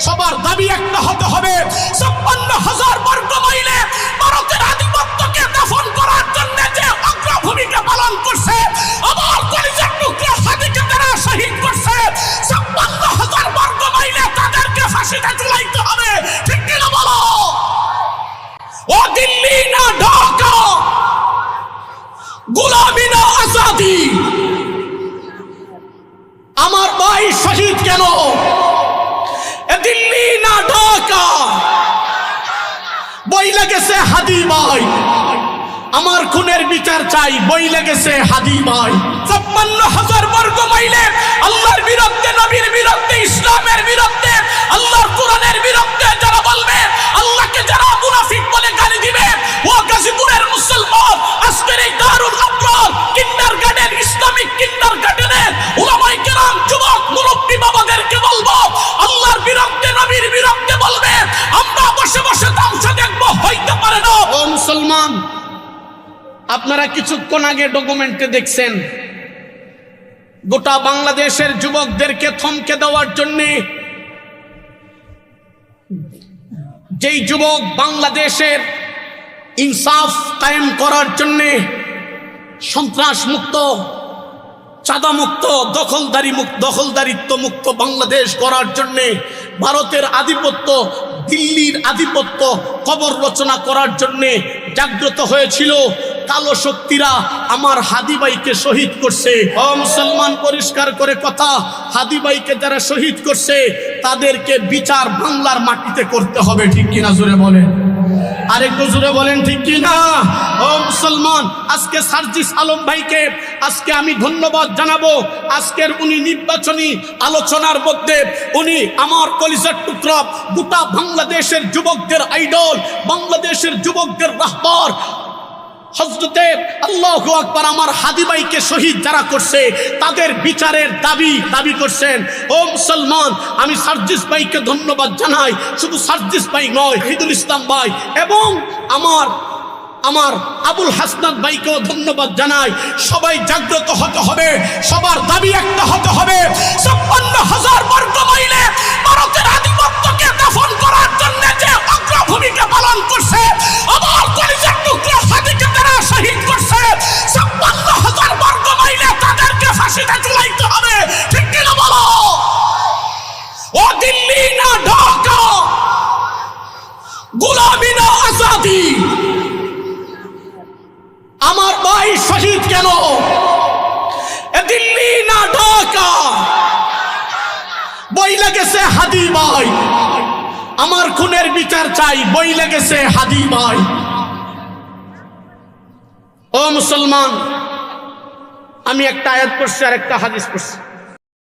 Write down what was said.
সবার দাবি একটা হতে হবে। ৫৬,০০০ বর্গ মাইলে ভারতের আধিপত্যকে দাফন করার জন্য যে অগ্রভূমিকা পালন করছে, আমার কলিজার টুকরা হাদিকে তারা শহীদ করছে, ৫৬,০০০ বর্গ মাইলে তাদেরকে ফাঁসিতে ঝুলাইতে হবে। ঠিক কিনা বলো? ও দিল্লি না ঢাকা, গোলামি না আজাদি। আমার ভাই শহীদ কেন? দিল্লি না ঢাকা, বই লেগেছে হাদি ভাই, আমার খুনের বিচার চাই, বই লেগেছে হাদি ভাই। ৫৬,০০০ বর্গ মাইলে আল্লাহর বিরুদ্ধে, নবীর বিরুদ্ধে, ইসলামের বিরুদ্ধে, আল্লাহর কোরআনের বিরুদ্ধে যারা বলবে, আল্লাহকে যারা মুনাফিক বলে গালি দিবে, ও গাজীপুরের মুসলমান, আজকের এই দারুল আবরার কিন্ডারগার্টেন, ইসলামিক কিন্ডারগার্টেনের উলামায়ে কেরাম, যুবক মুরব্বী বাবাদেরকে বলবো, আল্লাহর বিরুদ্ধে, নবীর বিরুদ্ধে বলবে, আমরা বসে বসে তামসা দেখবো, হইতে পারে না। ও মুসলমান, আপনারা কিছুক্ষণ আগে ডকুমেন্টে দেখছেন, গোটা বাংলাদেশের যুবকদেরকে থমকে দেওয়ার জন্য, যেই যুবক বাংলাদেশের ইনসাফ কায়েম করার জন্য, সন্ত্রাস মুক্ত, চাঁদা মুক্ত, দখলদারিত্ব মুক্ত বাংলাদেশ করার জন্য, ভারতের আধিপত্য, দিল্লির আধিপত্য কবর রচনা করার জন্য জাগ্রত হয়েছিল, কালো শক্তিরা আমার হাদি ভাইকে শহীদ করছে। ও মুসলমান, পরিষ্কার করে কথা, হাদি ভাইকে যারা শহীদ করছে তাদেরকে বিচার বাংলার মাটিতে করতে হবে। ঠিক কিনা জোরে বলেন, আরেকটু জোরে বলেন, ঠিক কিনা? ও মুসলমান, আজকে সার্জিস আলম ভাইকে আজকে আমি ধন্যবাদ জানাবো। আজকের উনি নির্বাচনী আলোচনার মধ্যে উনি আমার কলিজার টুকরা, গোটা বাংলাদেশের যুবকদের আইডল, বাংলাদেশের যুবকদের রাহবার হযরতে আল্লাহু আকবার, আমার হাদি ভাইকে শহীদ যারা করছে তাদের বিচারের দাবি করছেন। ও মুসলমান, আমি সার্জিস ভাইকে ধন্যবাদ জানাই। শুধু সার্জিস ভাই নয়, হিদুল ইসলাম ভাই এবং আমার আবুল হাসনাত ভাইকেও ধন্যবাদ জানাই। সবাই জাগ্রত হতে হবে, সবার দাবি একটা হতে হবে। ৫৬,০০০ বর্গ মাইলে ভারতের আধিপত্যকে দাফন করার জন্য যে অগ্রভূমিকা পালন করছে, আমার কলিজার টুকরা হাদিকে তারা শহীদ করছে, ৫৬,০০০ বর্গ মাইলে তাদেরকে ফাঁসিতে ঝুলাইতে হবে। ঠিক কিনা বলো? ও দিল্লি না ঢাকা, গোলামি না আজাদি। আমার ভাই শহীদ কেন? দিল্লি না ঢাকা, বই লেগেছে হাদি ভাই, আমার খুনের বিচার চাই, বই লেগেছে হাদি ভাই। ও মুসলমান, আমি একটা আয়াত পড়ছি আর একটা হাদিস পড়ছি।